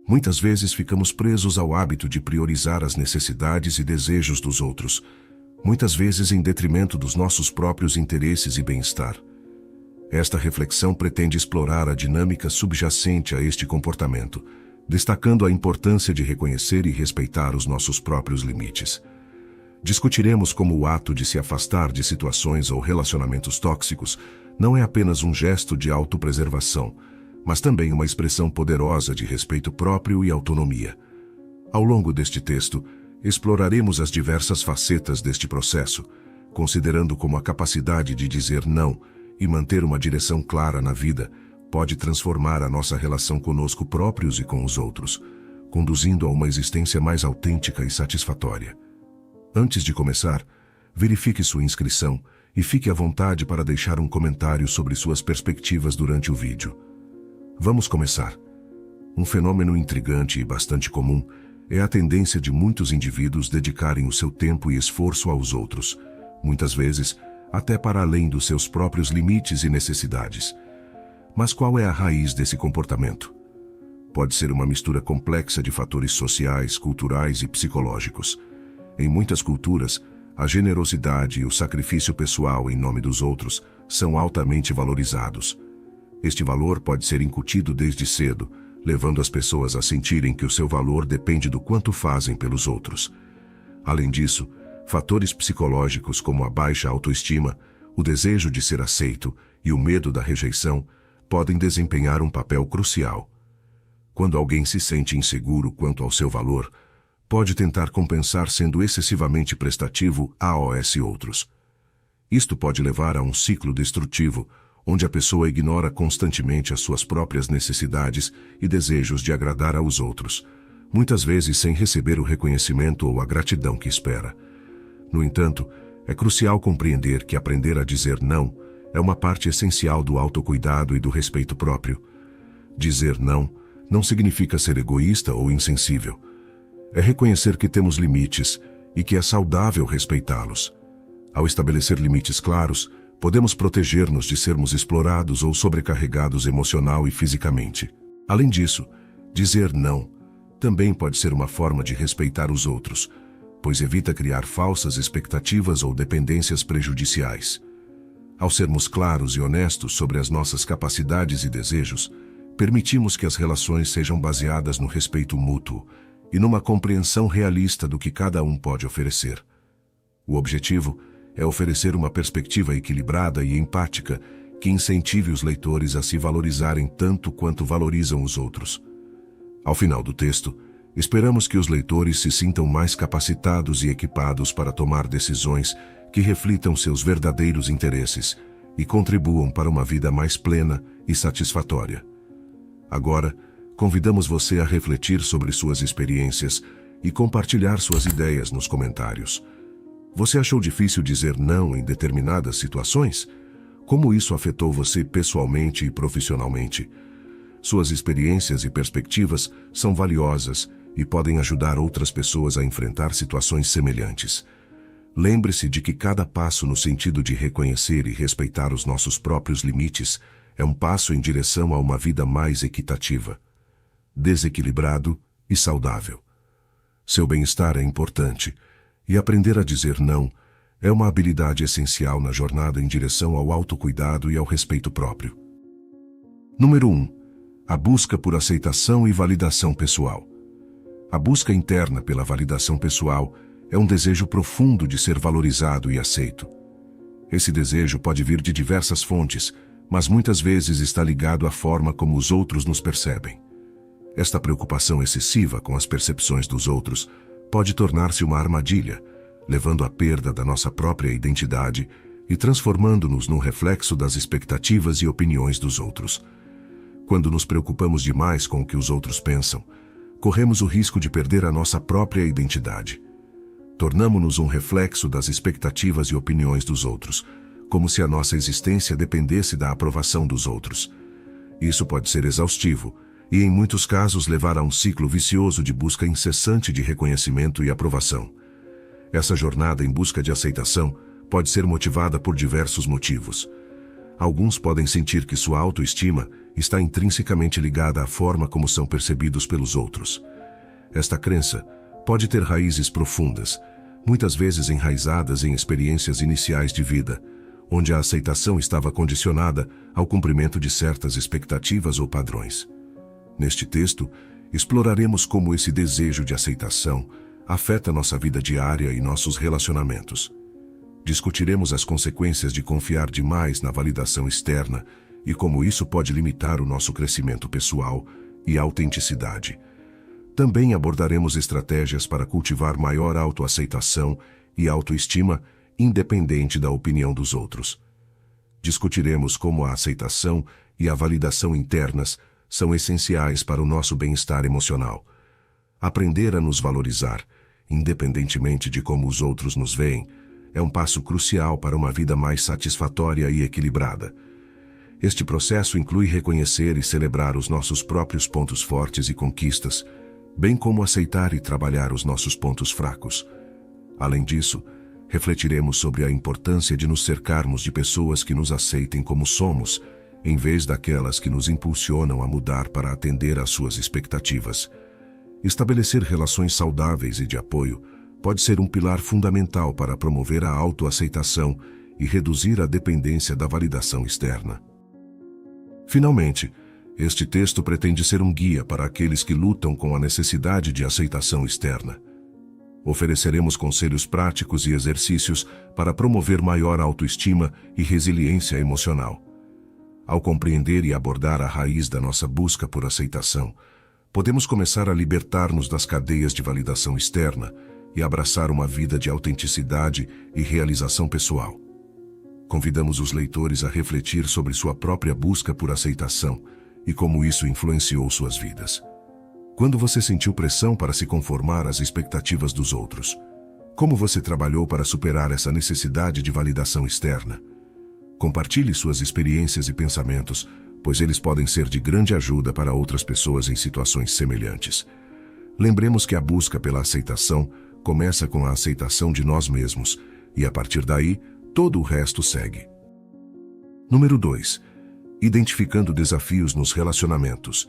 Muitas vezes ficamos presos ao hábito de priorizar as necessidades e desejos dos outros, muitas vezes em detrimento dos nossos próprios interesses e bem-estar. Esta reflexão pretende explorar a dinâmica subjacente a este comportamento, destacando a importância de reconhecer e respeitar os nossos próprios limites. Discutiremos como o ato de se afastar de situações ou relacionamentos tóxicos não é apenas um gesto de autopreservação, mas também uma expressão poderosa de respeito próprio e autonomia. Ao longo deste texto, exploraremos as diversas facetas deste processo, considerando como a capacidade de dizer não e manter uma direção clara na vida pode transformar a nossa relação conosco próprios e com os outros, conduzindo a uma existência mais autêntica e satisfatória. Antes de começar, verifique sua inscrição e fique à vontade para deixar um comentário sobre suas perspectivas durante o vídeo. Vamos começar. Um fenômeno intrigante e bastante comum é a tendência de muitos indivíduos dedicarem o seu tempo e esforço aos outros, muitas vezes até para além dos seus próprios limites e necessidades. Mas qual é a raiz desse comportamento? Pode ser uma mistura complexa de fatores sociais, culturais e psicológicos. Em muitas culturas, a generosidade e o sacrifício pessoal em nome dos outros são altamente valorizados. Este valor pode ser incutido desde cedo, levando as pessoas a sentirem que o seu valor depende do quanto fazem pelos outros. Além disso, fatores psicológicos como a baixa autoestima, o desejo de ser aceito e o medo da rejeição podem desempenhar um papel crucial. Quando alguém se sente inseguro quanto ao seu valor, pode tentar compensar sendo excessivamente prestativo a outros. Isto pode levar a um ciclo destrutivo, onde a pessoa ignora constantemente as suas próprias necessidades e desejos de agradar aos outros, muitas vezes sem receber o reconhecimento ou a gratidão que espera. No entanto, é crucial compreender que aprender a dizer não é uma parte essencial do autocuidado e do respeito próprio. Dizer não significa ser egoísta ou insensível. É reconhecer que temos limites e que é saudável respeitá-los. Ao estabelecer limites claros, podemos proteger-nos de sermos explorados ou sobrecarregados emocional e fisicamente. Além disso, dizer não também pode ser uma forma de respeitar os outros, pois evita criar falsas expectativas ou dependências prejudiciais. Ao sermos claros e honestos sobre as nossas capacidades e desejos, permitimos que as relações sejam baseadas no respeito mútuo e numa compreensão realista do que cada um pode oferecer. O objetivo é oferecer uma perspectiva equilibrada e empática que incentive os leitores a se valorizarem tanto quanto valorizam os outros. Ao final do texto, esperamos que os leitores se sintam mais capacitados e equipados para tomar decisões que reflitam seus verdadeiros interesses e contribuam para uma vida mais plena e satisfatória. Agora, convidamos você a refletir sobre suas experiências e compartilhar suas ideias nos comentários. Você achou difícil dizer não em determinadas situações? Como isso afetou você pessoalmente e profissionalmente? Suas experiências e perspectivas são valiosas e podem ajudar outras pessoas a enfrentar situações semelhantes. Lembre-se de que cada passo no sentido de reconhecer e respeitar os nossos próprios limites é um passo em direção a uma vida mais equitativa, desequilibrado e saudável. Seu bem-estar é importante, e aprender a dizer não é uma habilidade essencial na jornada em direção ao autocuidado e ao respeito próprio. Número 1. A busca por aceitação e validação pessoal. A busca interna pela validação pessoal é um desejo profundo de ser valorizado e aceito. Esse desejo pode vir de diversas fontes, mas muitas vezes está ligado à forma como os outros nos percebem. Esta preocupação excessiva com as percepções dos outros pode tornar-se uma armadilha, levando à perda da nossa própria identidade e transformando-nos num reflexo das expectativas e opiniões dos outros. Quando nos preocupamos demais com o que os outros pensam, corremos o risco de perder a nossa própria identidade. Tornamo-nos um reflexo das expectativas e opiniões dos outros, como se a nossa existência dependesse da aprovação dos outros. Isso pode ser exaustivo e, em muitos casos, levar a um ciclo vicioso de busca incessante de reconhecimento e aprovação. Essa jornada em busca de aceitação pode ser motivada por diversos motivos. Alguns podem sentir que sua autoestima está intrinsecamente ligada à forma como são percebidos pelos outros. Esta crença pode ter raízes profundas, muitas vezes enraizadas em experiências iniciais de vida, onde a aceitação estava condicionada ao cumprimento de certas expectativas ou padrões. Neste texto, exploraremos como esse desejo de aceitação afeta nossa vida diária e nossos relacionamentos. Discutiremos as consequências de confiar demais na validação externa e como isso pode limitar o nosso crescimento pessoal e autenticidade. Também abordaremos estratégias para cultivar maior autoaceitação e autoestima, independente da opinião dos outros. Discutiremos como a aceitação e a validação internas são essenciais para o nosso bem-estar emocional. Aprender a nos valorizar, independentemente de como os outros nos veem, é um passo crucial para uma vida mais satisfatória e equilibrada. Este processo inclui reconhecer e celebrar os nossos próprios pontos fortes e conquistas, bem como aceitar e trabalhar os nossos pontos fracos. Além disso, refletiremos sobre a importância de nos cercarmos de pessoas que nos aceitem como somos, em vez daquelas que nos impulsionam a mudar para atender às suas expectativas. Estabelecer relações saudáveis e de apoio pode ser um pilar fundamental para promover a autoaceitação e reduzir a dependência da validação externa. Finalmente, este texto pretende ser um guia para aqueles que lutam com a necessidade de aceitação externa. Ofereceremos conselhos práticos e exercícios para promover maior autoestima e resiliência emocional. Ao compreender e abordar a raiz da nossa busca por aceitação, podemos começar a libertar-nos das cadeias de validação externa e abraçar uma vida de autenticidade e realização pessoal. Convidamos os leitores a refletir sobre sua própria busca por aceitação e como isso influenciou suas vidas. Quando você sentiu pressão para se conformar às expectativas dos outros? Como você trabalhou para superar essa necessidade de validação externa? Compartilhe suas experiências e pensamentos, pois eles podem ser de grande ajuda para outras pessoas em situações semelhantes. Lembremos que a busca pela aceitação começa com a aceitação de nós mesmos, e a partir daí, todo o resto segue. Número 2. Identificando desafios nos relacionamentos.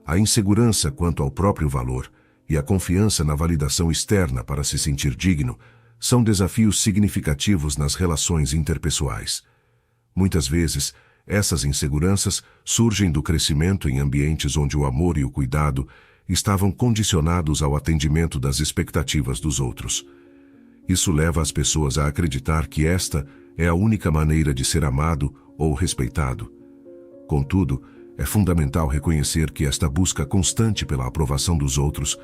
A insegurança quanto ao próprio valor e a confiança na validação externa para se sentir digno são desafios significativos nas relações interpessoais. Muitas vezes, essas inseguranças surgem do crescimento em ambientes onde o amor e o cuidado estavam condicionados ao atendimento das expectativas dos outros. Isso leva as pessoas a acreditar que esta é a única maneira de ser amado ou respeitado. Contudo, é fundamental reconhecer que esta busca constante pela aprovação dos outros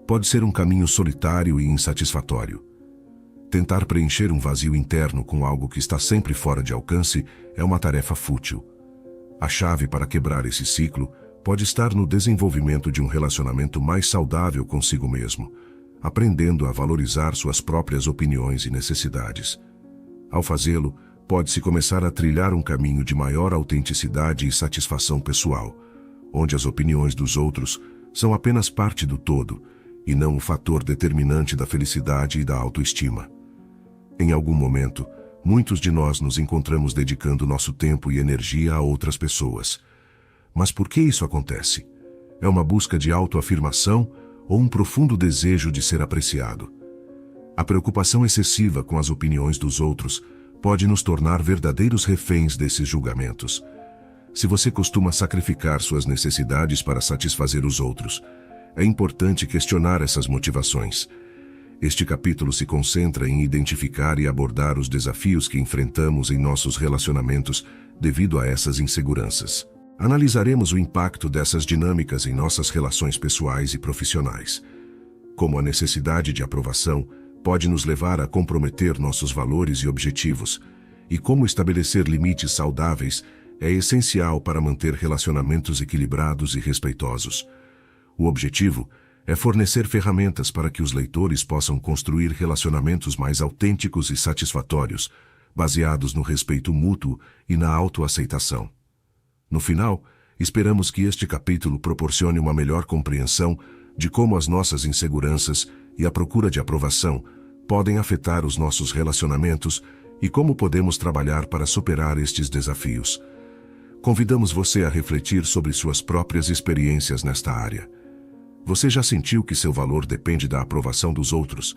pode ser um caminho solitário e insatisfatório. Tentar preencher um vazio interno com algo que está sempre fora de alcance é uma tarefa fútil. A chave para quebrar esse ciclo pode estar no desenvolvimento de um relacionamento mais saudável consigo mesmo, aprendendo a valorizar suas próprias opiniões e necessidades. Ao fazê-lo, pode-se começar a trilhar um caminho de maior autenticidade e satisfação pessoal, onde as opiniões dos outros são apenas parte do todo e não o fator determinante da felicidade e da autoestima. Em algum momento, muitos de nós nos encontramos dedicando nosso tempo e energia a outras pessoas. Mas por que isso acontece? É uma busca de autoafirmação ou um profundo desejo de ser apreciado? A preocupação excessiva com as opiniões dos outros pode nos tornar verdadeiros reféns desses julgamentos. Se você costuma sacrificar suas necessidades para satisfazer os outros, é importante questionar essas motivações. Este capítulo se concentra em identificar e abordar os desafios que enfrentamos em nossos relacionamentos devido a essas inseguranças. Analisaremos o impacto dessas dinâmicas em nossas relações pessoais e profissionais. Como a necessidade de aprovação pode nos levar a comprometer nossos valores e objetivos, e como estabelecer limites saudáveis é essencial para manter relacionamentos equilibrados e respeitosos. O objetivo é fornecer ferramentas para que os leitores possam construir relacionamentos mais autênticos e satisfatórios, baseados no respeito mútuo e na autoaceitação. No final, esperamos que este capítulo proporcione uma melhor compreensão de como as nossas inseguranças e a procura de aprovação podem afetar os nossos relacionamentos e como podemos trabalhar para superar estes desafios. convidamos você a refletir sobre suas próprias experiências nesta área. Você já sentiu que seu valor depende da aprovação dos outros?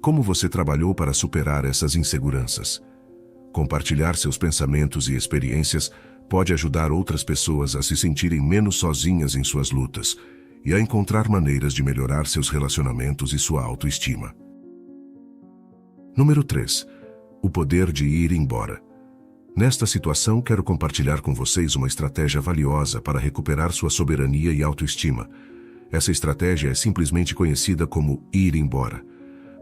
Como você trabalhou para superar essas inseguranças? Compartilhar seus pensamentos e experiências pode ajudar outras pessoas a se sentirem menos sozinhas em suas lutas e a encontrar maneiras de melhorar seus relacionamentos e sua autoestima. Número 3. O poder de ir embora. Nesta situação, quero compartilhar com vocês uma estratégia valiosa para recuperar sua soberania e autoestima. Essa estratégia é simplesmente conhecida como ir embora.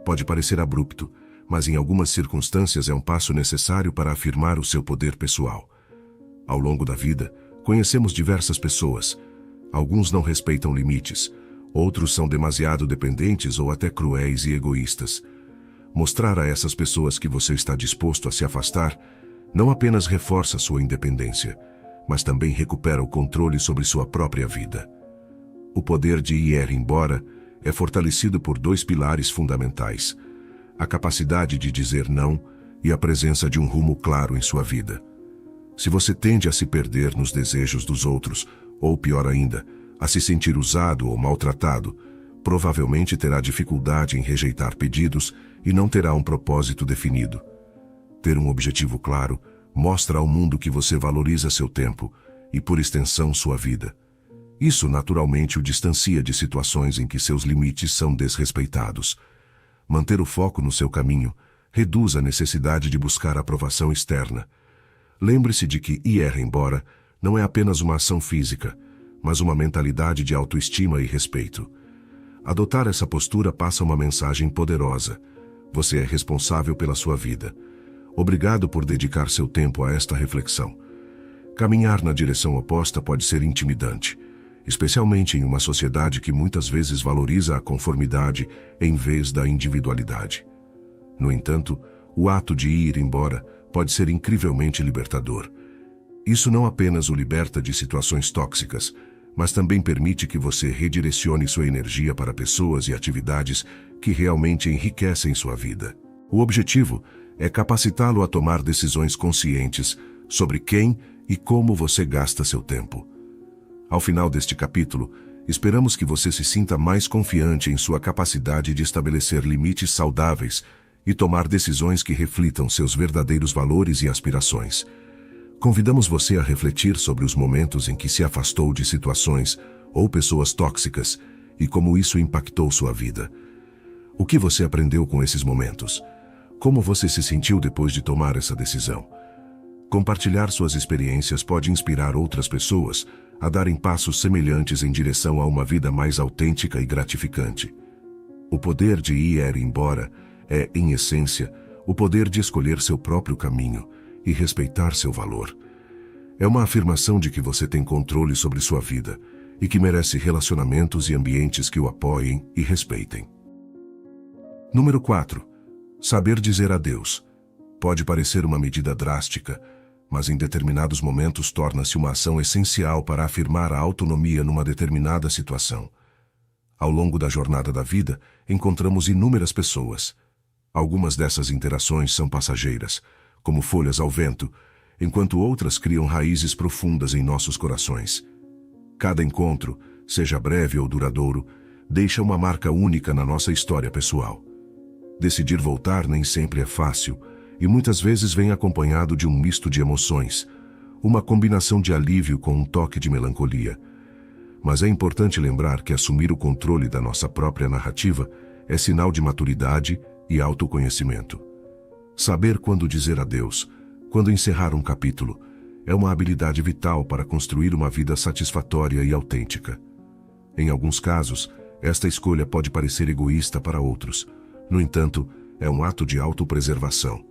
Pode parecer abrupto, mas em algumas circunstâncias é um passo necessário para afirmar o seu poder pessoal. Ao longo da vida, conhecemos diversas pessoas. Alguns não respeitam limites, outros são demasiado dependentes ou até cruéis e egoístas. Mostrar a essas pessoas que você está disposto a se afastar não apenas reforça sua independência, mas também recupera o controle sobre sua própria vida. O poder de ir embora é fortalecido por 2 pilares fundamentais: a capacidade de dizer não e a presença de um rumo claro em sua vida. Se você tende a se perder nos desejos dos outros, ou pior ainda, a se sentir usado ou maltratado, provavelmente terá dificuldade em rejeitar pedidos e não terá um propósito definido. Ter um objetivo claro mostra ao mundo que você valoriza seu tempo e, por extensão, sua vida. Isso naturalmente o distancia de situações em que seus limites são desrespeitados. Manter o foco no seu caminho reduz a necessidade de buscar aprovação externa. Lembre-se de que ir embora não é apenas uma ação física, mas uma mentalidade de autoestima e respeito. Adotar essa postura passa uma mensagem poderosa: você é responsável pela sua vida. Obrigado por dedicar seu tempo a esta reflexão. Caminhar na direção oposta pode ser intimidante, especialmente em uma sociedade que muitas vezes valoriza a conformidade em vez da individualidade. No entanto, o ato de ir embora pode ser incrivelmente libertador. Isso não apenas o liberta de situações tóxicas, mas também permite que você redirecione sua energia para pessoas e atividades que realmente enriquecem sua vida. O objetivo é capacitá-lo a tomar decisões conscientes sobre quem e como você gasta seu tempo. Ao final deste capítulo, esperamos que você se sinta mais confiante em sua capacidade de estabelecer limites saudáveis e tomar decisões que reflitam seus verdadeiros valores e aspirações. Convidamos você a refletir sobre os momentos em que se afastou de situações ou pessoas tóxicas e como isso impactou sua vida. O que você aprendeu com esses momentos? Como você se sentiu depois de tomar essa decisão? Compartilhar suas experiências pode inspirar outras pessoas a darem passos semelhantes em direção a uma vida mais autêntica e gratificante. O poder de ir embora é, em essência, o poder de escolher seu próprio caminho e respeitar seu valor. É uma afirmação de que você tem controle sobre sua vida e que merece relacionamentos e ambientes que o apoiem e respeitem. Número 4. Saber dizer adeus. Pode parecer uma medida drástica, mas em determinados momentos torna-se uma ação essencial para afirmar a autonomia numa determinada situação. Ao longo da jornada da vida, encontramos inúmeras pessoas. Algumas dessas interações são passageiras, como folhas ao vento, enquanto outras criam raízes profundas em nossos corações. Cada encontro, seja breve ou duradouro, deixa uma marca única na nossa história pessoal. Decidir voltar nem sempre é fácil, e muitas vezes vem acompanhado de um misto de emoções, uma combinação de alívio com um toque de melancolia. Mas é importante lembrar que assumir o controle da nossa própria narrativa é sinal de maturidade e autoconhecimento. Saber quando dizer adeus, quando encerrar um capítulo, é uma habilidade vital para construir uma vida satisfatória e autêntica. Em alguns casos, esta escolha pode parecer egoísta para outros. No entanto, é um ato de autopreservação.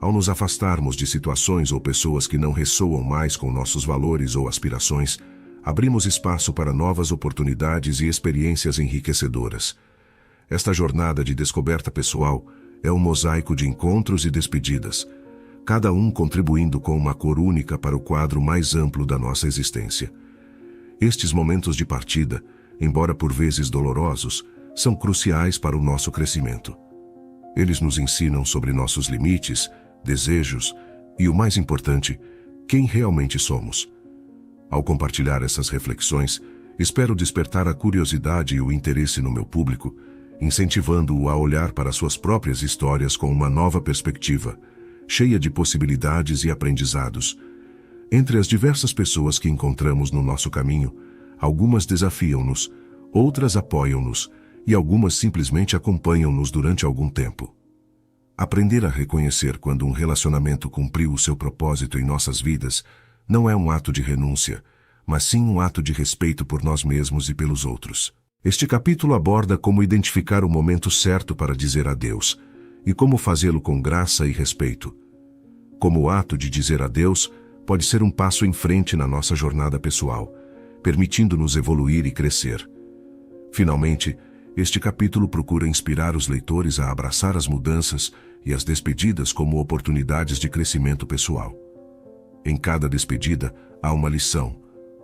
Ao nos afastarmos de situações ou pessoas que não ressoam mais com nossos valores ou aspirações, abrimos espaço para novas oportunidades e experiências enriquecedoras. Esta jornada de descoberta pessoal é um mosaico de encontros e despedidas, cada um contribuindo com uma cor única para o quadro mais amplo da nossa existência. Estes momentos de partida, embora por vezes dolorosos, são cruciais para o nosso crescimento. Eles nos ensinam sobre nossos limites, desejos e, o mais importante, quem realmente somos. Ao compartilhar essas reflexões, espero despertar a curiosidade e o interesse no meu público, incentivando-o a olhar para suas próprias histórias com uma nova perspectiva, cheia de possibilidades e aprendizados. Entre as diversas pessoas que encontramos no nosso caminho, algumas desafiam-nos, outras apoiam-nos e algumas simplesmente acompanham-nos durante algum tempo. Aprender a reconhecer quando um relacionamento cumpriu o seu propósito em nossas vidas não é um ato de renúncia, mas sim um ato de respeito por nós mesmos e pelos outros. Este capítulo aborda como identificar o momento certo para dizer adeus e como fazê-lo com graça e respeito. Como o ato de dizer adeus pode ser um passo em frente na nossa jornada pessoal, permitindo-nos evoluir e crescer. Finalmente, este capítulo procura inspirar os leitores a abraçar as mudanças e as despedidas como oportunidades de crescimento pessoal. Em cada despedida, há uma lição,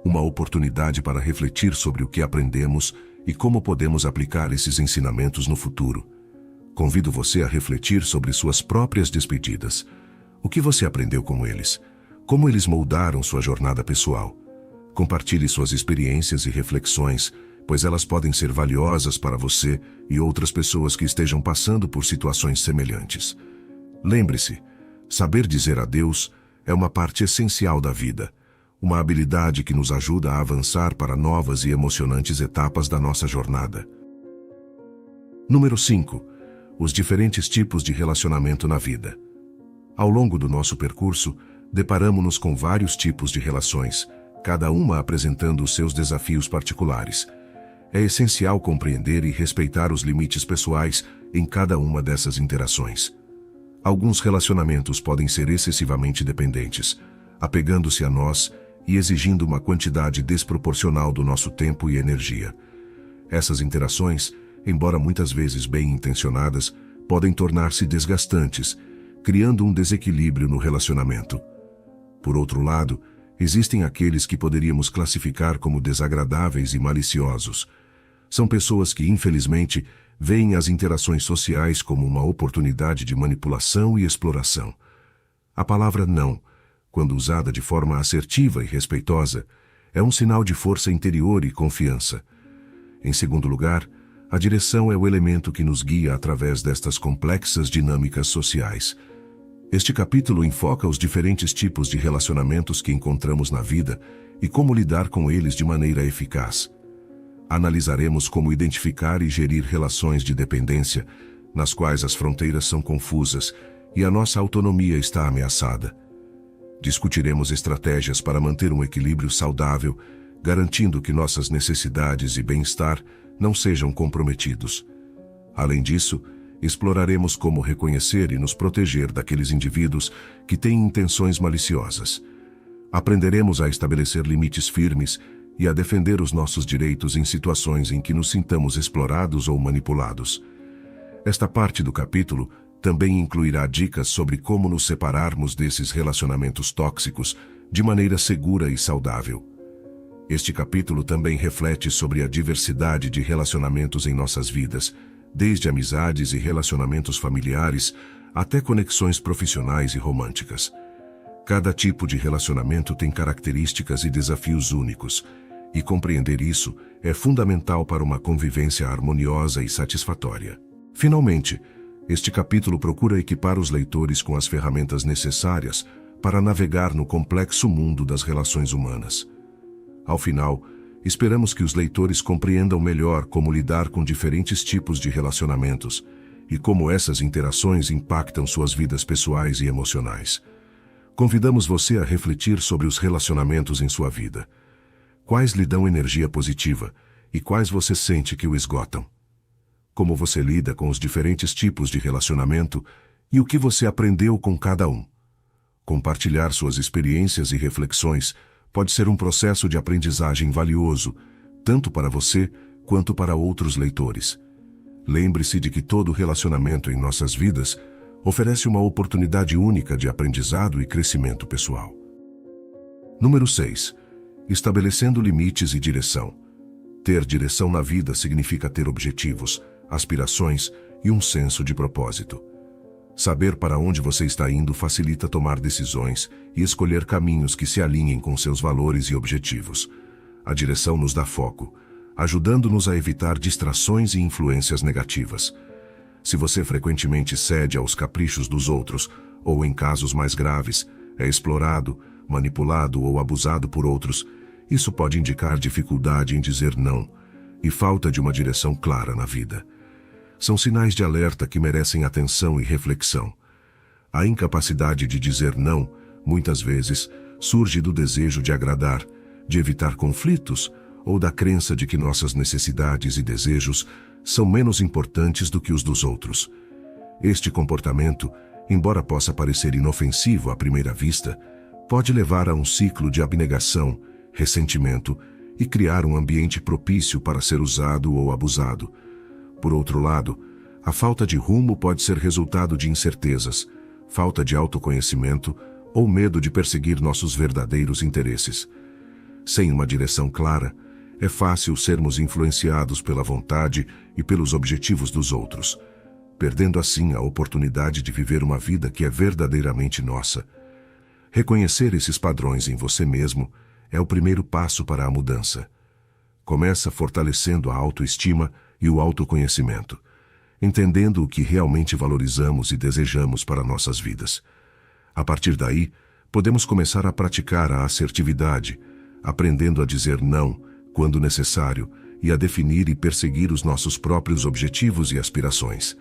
uma oportunidade para refletir sobre o que aprendemos e como podemos aplicar esses ensinamentos no futuro. Convido você a refletir sobre suas próprias despedidas. O que você aprendeu com eles? Como eles moldaram sua jornada pessoal? Compartilhe suas experiências e reflexões, pois elas podem ser valiosas para você e outras pessoas que estejam passando por situações semelhantes. Lembre-se, saber dizer adeus é uma parte essencial da vida, uma habilidade que nos ajuda a avançar para novas e emocionantes etapas da nossa jornada. Número 5. Os diferentes tipos de relacionamento na vida. Ao longo do nosso percurso, deparamos-nos com vários tipos de relações, cada uma apresentando os seus desafios particulares. É essencial compreender e respeitar os limites pessoais em cada uma dessas interações. Alguns relacionamentos podem ser excessivamente dependentes, apegando-se a nós e exigindo uma quantidade desproporcional do nosso tempo e energia. Essas interações, embora muitas vezes bem intencionadas, podem tornar-se desgastantes, criando um desequilíbrio no relacionamento. Por outro lado, existem aqueles que poderíamos classificar como desagradáveis e maliciosos. São pessoas que, infelizmente, veem as interações sociais como uma oportunidade de manipulação e exploração. A palavra não, quando usada de forma assertiva e respeitosa, é um sinal de força interior e confiança. Em segundo lugar, a direção é o elemento que nos guia através destas complexas dinâmicas sociais. Este capítulo enfoca os diferentes tipos de relacionamentos que encontramos na vida e como lidar com eles de maneira eficaz. Analisaremos como identificar e gerir relações de dependência, nas quais as fronteiras são confusas e a nossa autonomia está ameaçada. Discutiremos estratégias para manter um equilíbrio saudável, garantindo que nossas necessidades e bem-estar não sejam comprometidos. Além disso, exploraremos como reconhecer e nos proteger daqueles indivíduos que têm intenções maliciosas. Aprenderemos a estabelecer limites firmes e a defender os nossos direitos em situações em que nos sintamos explorados ou manipulados. Esta parte do capítulo também incluirá dicas sobre como nos separarmos desses relacionamentos tóxicos de maneira segura e saudável. Este capítulo também reflete sobre a diversidade de relacionamentos em nossas vidas, desde amizades e relacionamentos familiares até conexões profissionais e românticas. Cada tipo de relacionamento tem características e desafios únicos, e compreender isso é fundamental para uma convivência harmoniosa e satisfatória. Finalmente, este capítulo procura equipar os leitores com as ferramentas necessárias para navegar no complexo mundo das relações humanas. Ao final, esperamos que os leitores compreendam melhor como lidar com diferentes tipos de relacionamentos e como essas interações impactam suas vidas pessoais e emocionais. Convidamos você a refletir sobre os relacionamentos em sua vida. Quais lhe dão energia positiva e quais você sente que o esgotam? Como você lida com os diferentes tipos de relacionamento e o que você aprendeu com cada um? Compartilhar suas experiências e reflexões pode ser um processo de aprendizagem valioso, tanto para você quanto para outros leitores. Lembre-se de que todo relacionamento em nossas vidas oferece uma oportunidade única de aprendizado e crescimento pessoal. Número 6. Estabelecendo limites e direção. Ter direção na vida significa ter objetivos, aspirações e um senso de propósito. Saber para onde você está indo facilita tomar decisões e escolher caminhos que se alinhem com seus valores e objetivos. A direção nos dá foco, ajudando-nos a evitar distrações e influências negativas. Se você frequentemente cede aos caprichos dos outros, ou em casos mais graves, é explorado, manipulado ou abusado por outros, isso pode indicar dificuldade em dizer não e falta de uma direção clara na vida. São sinais de alerta que merecem atenção e reflexão. A incapacidade de dizer não, muitas vezes, surge do desejo de agradar, de evitar conflitos ou da crença de que nossas necessidades e desejos são menos importantes do que os dos outros. Este comportamento, embora possa parecer inofensivo à primeira vista, pode levar a um ciclo de abnegação, ressentimento e criar um ambiente propício para ser usado ou abusado. Por outro lado, a falta de rumo pode ser resultado de incertezas, falta de autoconhecimento ou medo de perseguir nossos verdadeiros interesses. Sem uma direção clara, é fácil sermos influenciados pela vontade e pelos objetivos dos outros, perdendo assim a oportunidade de viver uma vida que é verdadeiramente nossa. Reconhecer esses padrões em você mesmo é o primeiro passo para a mudança. Começa fortalecendo a autoestima e o autoconhecimento, entendendo o que realmente valorizamos e desejamos para nossas vidas. A partir daí, podemos começar a praticar a assertividade, aprendendo a dizer não quando necessário e a definir e perseguir os nossos próprios objetivos e aspirações.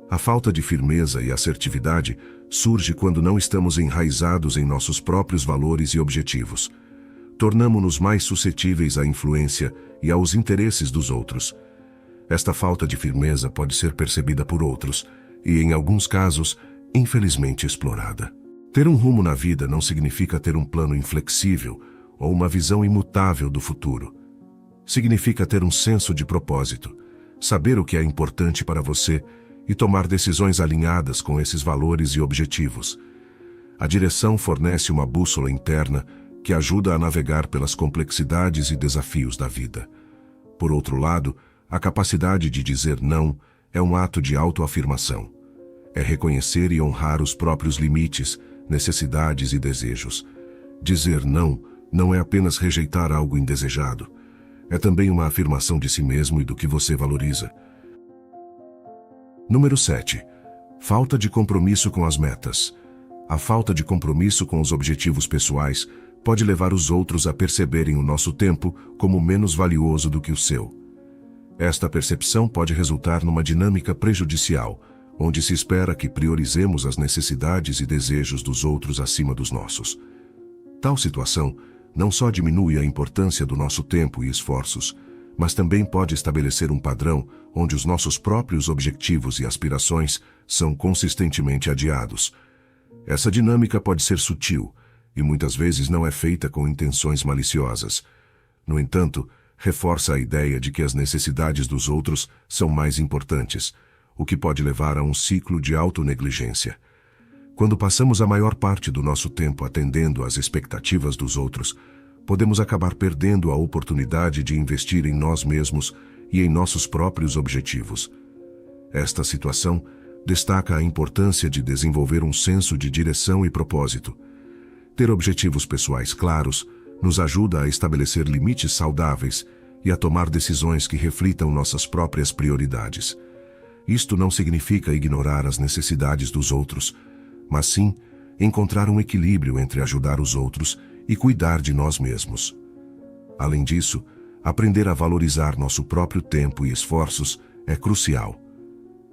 A falta de firmeza e assertividade surge quando não estamos enraizados em nossos próprios valores e objetivos. Tornamo-nos mais suscetíveis à influência e aos interesses dos outros. Esta falta de firmeza pode ser percebida por outros e, em alguns casos, infelizmente explorada. Ter um rumo na vida não significa ter um plano inflexível ou uma visão imutável do futuro. Significa ter um senso de propósito, saber o que é importante para você e tomar decisões alinhadas com esses valores e objetivos. A direção fornece uma bússola interna que ajuda a navegar pelas complexidades e desafios da vida. Por outro lado, a capacidade de dizer não é um ato de autoafirmação. É reconhecer e honrar os próprios limites, necessidades e desejos. Dizer não é apenas rejeitar algo indesejado. É também uma afirmação de si mesmo e do que você valoriza. Número 7. Falta de compromisso com as metas. A falta de compromisso com os objetivos pessoais pode levar os outros a perceberem o nosso tempo como menos valioso do que o seu. Esta percepção pode resultar numa dinâmica prejudicial, onde se espera que priorizemos as necessidades e desejos dos outros acima dos nossos. Tal situação não só diminui a importância do nosso tempo e esforços, mas também pode estabelecer um padrão onde os nossos próprios objetivos e aspirações são consistentemente adiados. Essa dinâmica pode ser sutil e muitas vezes não é feita com intenções maliciosas. No entanto, reforça a ideia de que as necessidades dos outros são mais importantes, o que pode levar a um ciclo de autonegligência. Quando passamos a maior parte do nosso tempo atendendo às expectativas dos outros, podemos acabar perdendo a oportunidade de investir em nós mesmos e em nossos próprios objetivos. Esta situação destaca a importância de desenvolver um senso de direção e propósito. Ter objetivos pessoais claros nos ajuda a estabelecer limites saudáveis e a tomar decisões que reflitam nossas próprias prioridades. Isto não significa ignorar as necessidades dos outros, mas sim encontrar um equilíbrio entre ajudar os outros e cuidar de nós mesmos. Além disso, aprender a valorizar nosso próprio tempo e esforços é crucial.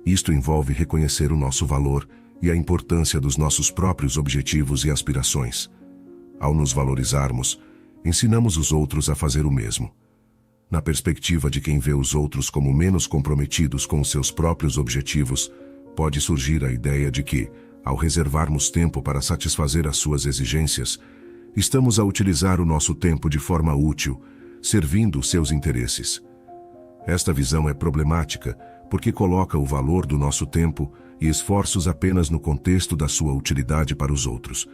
Isto envolve reconhecer o nosso valor e a importância dos nossos próprios objetivos e aspirações. Ao nos valorizarmos, ensinamos os outros a fazer o mesmo. Na perspectiva de quem vê os outros como menos comprometidos com os seus próprios objetivos, pode surgir a ideia de que, ao reservarmos tempo para satisfazer as suas exigências, estamos a utilizar o nosso tempo de forma útil, servindo os seus interesses. Esta visão é problemática porque coloca o valor do nosso tempo e esforços apenas no contexto da sua utilidade para os outros,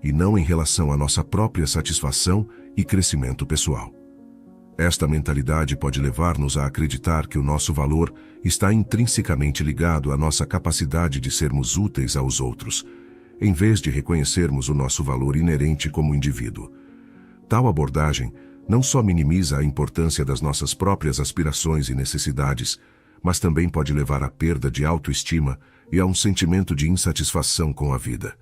e não em relação à nossa própria satisfação e crescimento pessoal. Esta mentalidade pode levar-nos a acreditar que o nosso valor está intrinsecamente ligado à nossa capacidade de sermos úteis aos outros, em vez de reconhecermos o nosso valor inerente como indivíduo. Tal abordagem não só minimiza a importância das nossas próprias aspirações e necessidades, mas também pode levar à perda de autoestima e a um sentimento de insatisfação com a vida.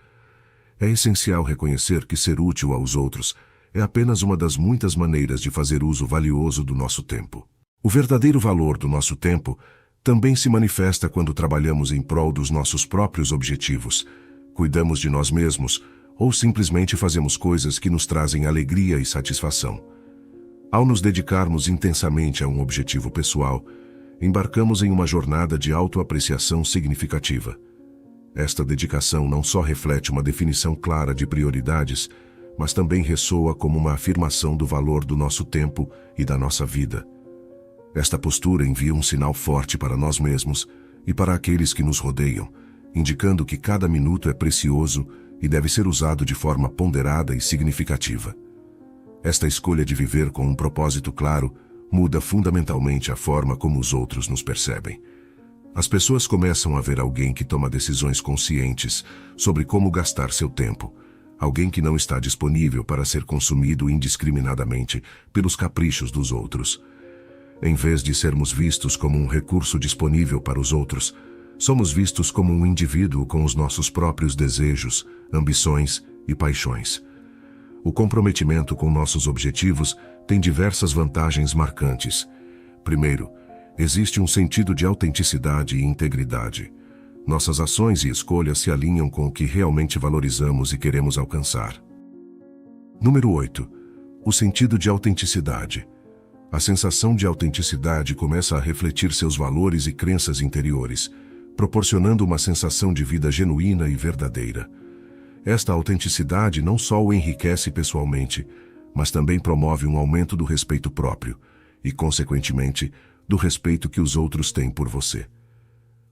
É essencial reconhecer que ser útil aos outros é apenas uma das muitas maneiras de fazer uso valioso do nosso tempo. O verdadeiro valor do nosso tempo também se manifesta quando trabalhamos em prol dos nossos próprios objetivos, cuidamos de nós mesmos ou simplesmente fazemos coisas que nos trazem alegria e satisfação. Ao nos dedicarmos intensamente a um objetivo pessoal, embarcamos em uma jornada de autoapreciação significativa. Esta dedicação não só reflete uma definição clara de prioridades, mas também ressoa como uma afirmação do valor do nosso tempo e da nossa vida. Esta postura envia um sinal forte para nós mesmos e para aqueles que nos rodeiam, indicando que cada minuto é precioso e deve ser usado de forma ponderada e significativa. Esta escolha de viver com um propósito claro muda fundamentalmente a forma como os outros nos percebem. As pessoas começam a ver alguém que toma decisões conscientes sobre como gastar seu tempo, alguém que não está disponível para ser consumido indiscriminadamente pelos caprichos dos outros. Em vez de sermos vistos como um recurso disponível para os outros, somos vistos como um indivíduo com os nossos próprios desejos, ambições e paixões. O comprometimento com nossos objetivos tem diversas vantagens marcantes. Primeiro, existe um sentido de autenticidade e integridade. Nossas ações e escolhas se alinham com o que realmente valorizamos e queremos alcançar. Número 8. O sentido de autenticidade. A sensação de autenticidade começa a refletir seus valores e crenças interiores, proporcionando uma sensação de vida genuína e verdadeira. Esta autenticidade não só o enriquece pessoalmente, mas também promove um aumento do respeito próprio e, consequentemente, do respeito que os outros têm por você.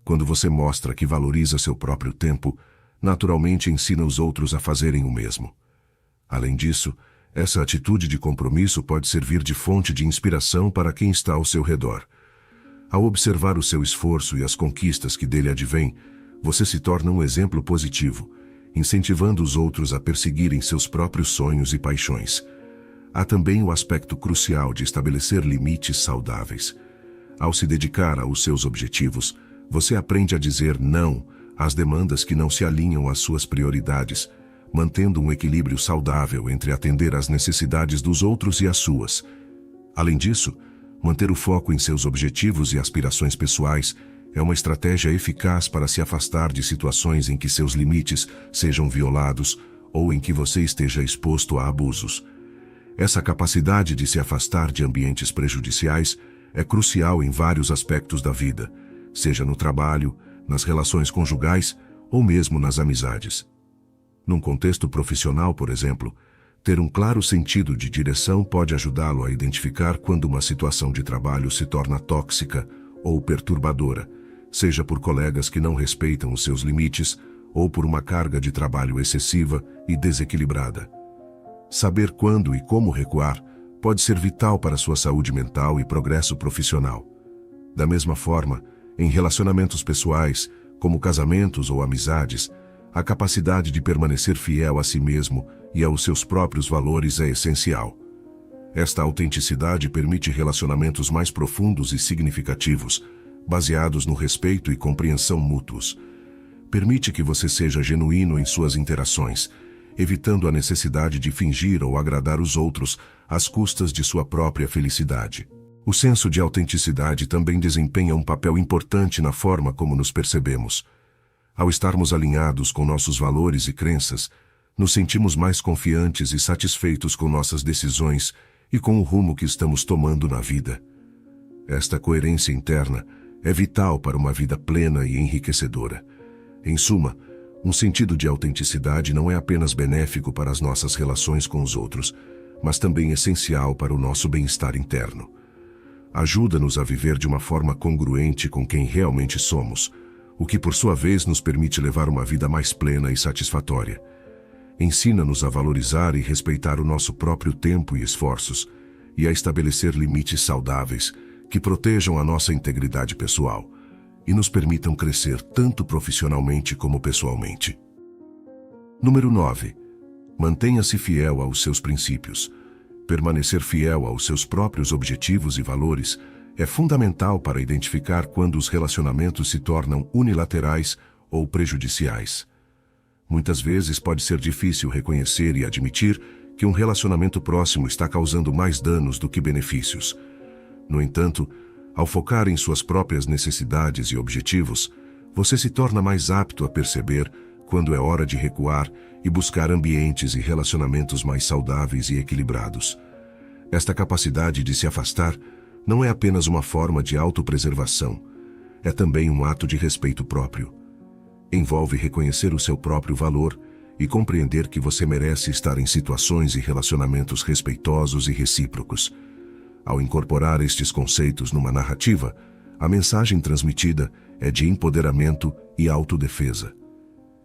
Quando você mostra que valoriza seu próprio tempo, naturalmente ensina os outros a fazerem o mesmo. Além disso, essa atitude de compromisso pode servir de fonte de inspiração para quem está ao seu redor. Ao observar o seu esforço e as conquistas que dele advêm, você se torna um exemplo positivo, incentivando os outros a perseguirem seus próprios sonhos e paixões. Há também o aspecto crucial de estabelecer limites saudáveis. Ao se dedicar aos seus objetivos, você aprende a dizer não às demandas que não se alinham às suas prioridades, mantendo um equilíbrio saudável entre atender às necessidades dos outros e às suas. Além disso, manter o foco em seus objetivos e aspirações pessoais é uma estratégia eficaz para se afastar de situações em que seus limites sejam violados ou em que você esteja exposto a abusos. Essa capacidade de se afastar de ambientes prejudiciais é crucial em vários aspectos da vida, seja no trabalho, nas relações conjugais ou mesmo nas amizades. Num contexto profissional, por exemplo, ter um claro sentido de direção pode ajudá-lo a identificar quando uma situação de trabalho se torna tóxica ou perturbadora, seja por colegas que não respeitam os seus limites ou por uma carga de trabalho excessiva e desequilibrada. Saber quando e como recuar pode ser vital para sua saúde mental e progresso profissional. Da mesma forma, em relacionamentos pessoais, como casamentos ou amizades, a capacidade de permanecer fiel a si mesmo e aos seus próprios valores é essencial. Esta autenticidade permite relacionamentos mais profundos e significativos, baseados no respeito e compreensão mútuos. Permite que você seja genuíno em suas interações, evitando a necessidade de fingir ou agradar os outros às custas de sua própria felicidade. O senso de autenticidade também desempenha um papel importante na forma como nos percebemos. Ao estarmos alinhados com nossos valores e crenças, nos sentimos mais confiantes e satisfeitos com nossas decisões e com o rumo que estamos tomando na vida. Esta coerência interna é vital para uma vida plena e enriquecedora. Em suma, um sentido de autenticidade não é apenas benéfico para as nossas relações com os outros, mas também essencial para o nosso bem-estar interno. Ajuda-nos a viver de uma forma congruente com quem realmente somos, o que por sua vez nos permite levar uma vida mais plena e satisfatória. Ensina-nos a valorizar e respeitar o nosso próprio tempo e esforços, e a estabelecer limites saudáveis que protejam a nossa integridade pessoal e nos permitam crescer tanto profissionalmente como pessoalmente. Número 9. Mantenha-se fiel aos seus princípios. Permanecer fiel aos seus próprios objetivos e valores é fundamental para identificar quando os relacionamentos se tornam unilaterais ou prejudiciais. Muitas vezes pode ser difícil reconhecer e admitir que um relacionamento próximo está causando mais danos do que benefícios. No entanto, ao focar em suas próprias necessidades e objetivos, você se torna mais apto a perceber quando é hora de recuar e buscar ambientes e relacionamentos mais saudáveis e equilibrados. Esta capacidade de se afastar não é apenas uma forma de autopreservação, é também um ato de respeito próprio. Envolve reconhecer o seu próprio valor e compreender que você merece estar em situações e relacionamentos respeitosos e recíprocos. Ao incorporar estes conceitos numa narrativa, a mensagem transmitida é de empoderamento e autodefesa.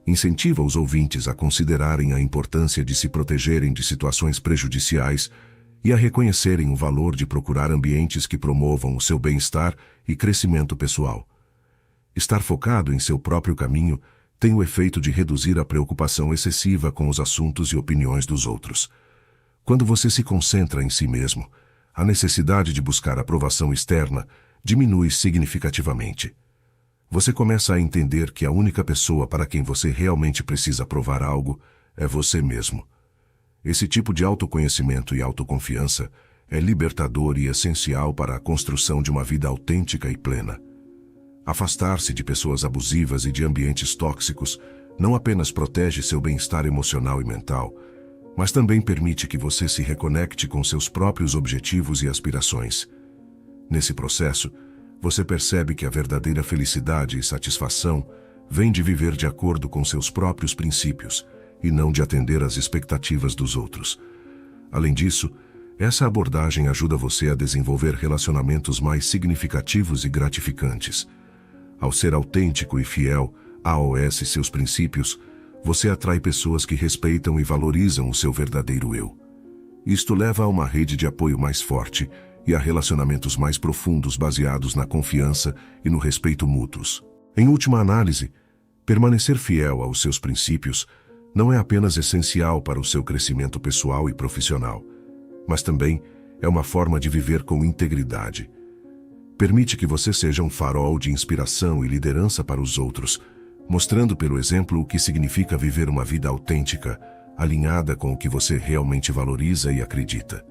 Incentiva os ouvintes a considerarem a importância de se protegerem de situações prejudiciais e a reconhecerem o valor de procurar ambientes que promovam o seu bem-estar e crescimento pessoal. Estar focado em seu próprio caminho tem o efeito de reduzir a preocupação excessiva com os assuntos e opiniões dos outros. Quando você se concentra em si mesmo, a necessidade de buscar aprovação externa diminui significativamente. Você começa a entender que a única pessoa para quem você realmente precisa provar algo é você mesmo. Esse tipo de autoconhecimento e autoconfiança é libertador e essencial para a construção de uma vida autêntica e plena. Afastar-se de pessoas abusivas e de ambientes tóxicos não apenas protege seu bem-estar emocional e mental, mas também permite que você se reconecte com seus próprios objetivos e aspirações. Nesse processo, você percebe que a verdadeira felicidade e satisfação vem de viver de acordo com seus próprios princípios e não de atender às expectativas dos outros. Além disso, essa abordagem ajuda você a desenvolver relacionamentos mais significativos e gratificantes. Ao ser autêntico e fiel aos seus princípios, você atrai pessoas que respeitam e valorizam o seu verdadeiro eu. Isto leva a uma rede de apoio mais forte e a relacionamentos mais profundos baseados na confiança e no respeito mútuos. Em última análise, permanecer fiel aos seus princípios não é apenas essencial para o seu crescimento pessoal e profissional, mas também é uma forma de viver com integridade. Permite que você seja um farol de inspiração e liderança para os outros, mostrando pelo exemplo o que significa viver uma vida autêntica, alinhada com o que você realmente valoriza e acredita.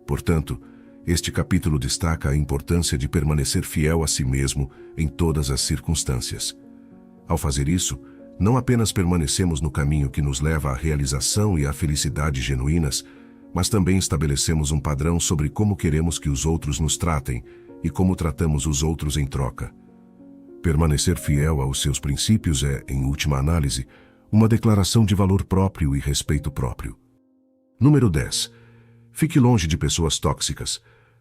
Portanto, este capítulo destaca a importância de permanecer fiel a si mesmo em todas as circunstâncias. Ao fazer isso, não apenas permanecemos no caminho que nos leva à realização e à felicidade genuínas, mas também estabelecemos um padrão sobre como queremos que os outros nos tratem e como tratamos os outros em troca. Permanecer fiel aos seus princípios é, em última análise, uma declaração de valor próprio e respeito próprio. Número 10. Fique longe de pessoas tóxicas.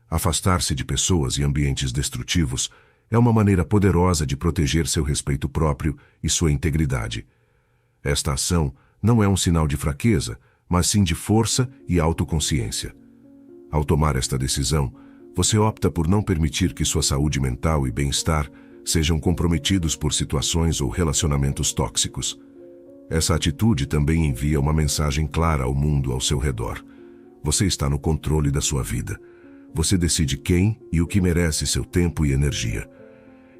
Afastar-se de pessoas e ambientes destrutivos é uma maneira poderosa de proteger seu respeito próprio e sua integridade. Esta ação não é um sinal de fraqueza, mas sim de força e autoconsciência. Ao tomar esta decisão, você opta por não permitir que sua saúde mental e bem-estar sejam comprometidos por situações ou relacionamentos tóxicos. Essa atitude também envia uma mensagem clara ao mundo ao seu redor. Você está no controle da sua vida. Você decide quem e o que merece seu tempo e energia.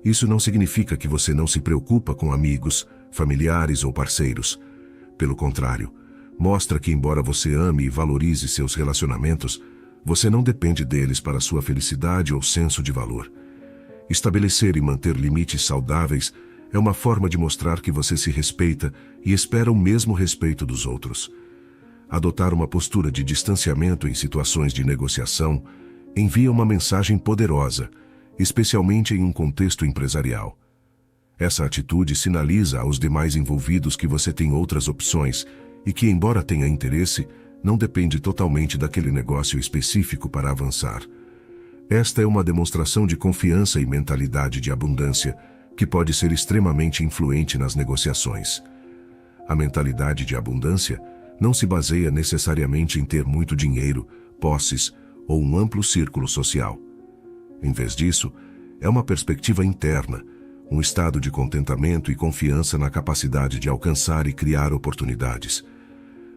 Isso não significa que você não se preocupa com amigos, familiares ou parceiros. Pelo contrário, mostra que, embora você ame e valorize seus relacionamentos, você não depende deles para sua felicidade ou senso de valor. Estabelecer e manter limites saudáveis é uma forma de mostrar que você se respeita e espera o mesmo respeito dos outros. Adotar uma postura de distanciamento em situações de negociação envia uma mensagem poderosa, especialmente em um contexto empresarial. Essa atitude sinaliza aos demais envolvidos que você tem outras opções e que, embora tenha interesse, não depende totalmente daquele negócio específico para avançar. Esta é uma demonstração de confiança e mentalidade de abundância que pode ser extremamente influente nas negociações. A mentalidade de abundância não se baseia necessariamente em ter muito dinheiro, posses ou um amplo círculo social. Em vez disso, é uma perspectiva interna, um estado de contentamento e confiança na capacidade de alcançar e criar oportunidades.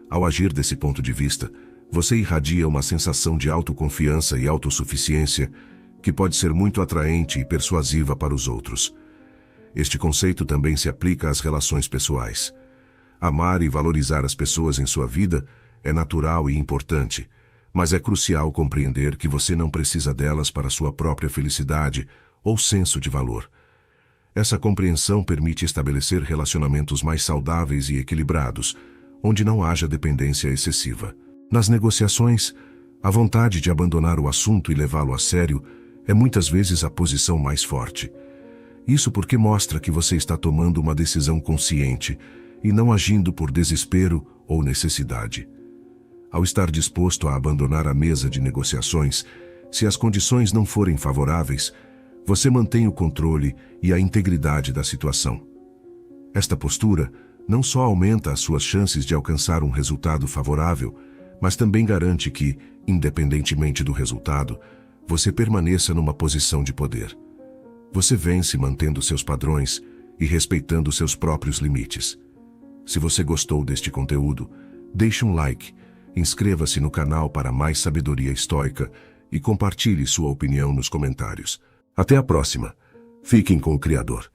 Ao agir desse ponto de vista, você irradia uma sensação de autoconfiança e autossuficiência que pode ser muito atraente e persuasiva para os outros. Este conceito também se aplica às relações pessoais. Amar e valorizar as pessoas em sua vida é natural e importante, mas é crucial compreender que você não precisa delas para sua própria felicidade ou senso de valor. Essa compreensão permite estabelecer relacionamentos mais saudáveis e equilibrados, onde não haja dependência excessiva. Nas negociações, a vontade de abandonar o assunto e levá-lo a sério é muitas vezes a posição mais forte. Isso porque mostra que você está tomando uma decisão consciente e não agindo por desespero ou necessidade. Ao estar disposto a abandonar a mesa de negociações, se as condições não forem favoráveis, você mantém o controle e a integridade da situação. Esta postura não só aumenta as suas chances de alcançar um resultado favorável, mas também garante que, independentemente do resultado, você permaneça numa posição de poder. Você vence mantendo seus padrões e respeitando seus próprios limites. Se você gostou deste conteúdo, deixe um like, inscreva-se no canal para mais sabedoria estoica e compartilhe sua opinião nos comentários. Até a próxima. Fiquem com o Criador.